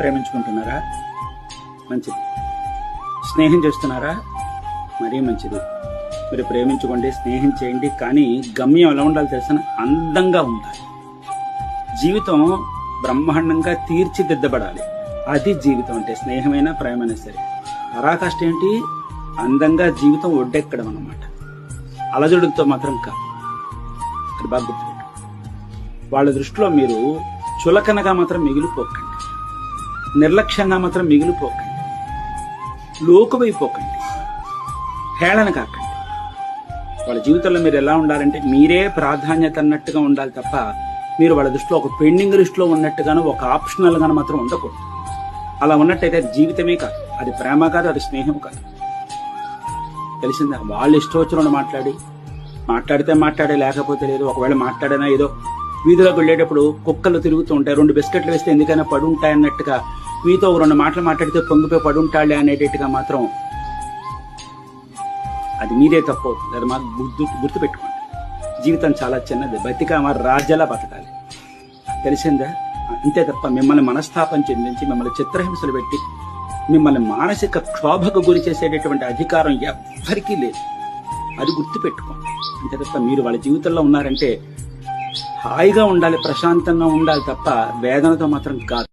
ప్రేమించుకుంటున్నారా? మంచిది. స్నేహం చేస్తున్నారా? మరీ మంచిది. మీరు ప్రేమించుకోండి, స్నేహం చేయండి, కానీ గమ్యం ఎలా ఉండాలి తెలిసిన? అందంగా ఉండాలి. జీవితం బ్రహ్మాండంగా తీర్చిదిద్దబడాలి. అది జీవితం అంటే. స్నేహమైనా ప్రేమైనా సరే. పరాకాష్ట ఏంటి? అందంగా జీవితం ఒడ్డెక్కడం అన్నమాట. అలజడులతో మాత్రం కాదు. ఇక్కడ బాగా గుర్తుపెట్టు. వాళ్ళ దృష్టిలో మీరు చులకనగా మాత్రం మిగిలిపోకండి, నిర్లక్ష్యంగా మాత్రం మిగిలిపోకండి, లోకువైపోకండి, హేళన కాకండి. వాళ్ళ జీవితంలో మీరు ఎలా ఉండాలంటే మీరే ప్రాధాన్యత అన్నట్టుగా ఉండాలి తప్ప మీరు వాళ్ళ దృష్టిలో ఒక పెండింగ్ లిస్టులో ఉన్నట్టుగాను, ఒక ఆప్షనల్ గాను మాత్రం ఉండకూడదు. అలా ఉన్నట్టయితే అది జీవితమే కాదు, అది ప్రేమ కాదు, అది స్నేహం కాదు. తెలిసిందా? వాళ్ళు ఇష్టం వచ్చిన మాట్లాడితే మాట్లాడే, లేకపోతే లేదు. ఒకవేళ మాట్లాడినా ఏదో వీధిలోకి వెళ్ళేటప్పుడు కుక్కలు తిరుగుతూ ఉంటాయి, 2 బిస్కెట్లు వేస్తే ఎందుకైనా పడి ఉంటాయి అన్నట్టుగా మీతో 2 మాటలు మాట్లాడితే పొంగిపోయి పడి ఉంటాడులే అనేటట్టుగా మాత్రం అది మీరే తప్పు అవుతుంది. అది మాకు గుర్తుపెట్టుకోండి. జీవితం చాలా చిన్నది, బతికా మరి రాజ్యాలా బతకాలి. తెలిసిందా? అంతే తప్ప మిమ్మల్ని మనస్తాపం చెందించి, మిమ్మల్ని చిత్రహింసలు పెట్టి, మిమ్మల్ని మానసిక క్షోభకు గురి చేసేటటువంటి అధికారం ఎవ్వరికీ లేదు. అది గుర్తుపెట్టుకోండి. అంతే తప్ప మీరు వాళ్ళ జీవితంలో ఉన్నారంటే హాయిగా ఉండాలి, ప్రశాంతంగా ఉండాలి తప్ప వేదనతో మాత్రం కాదు.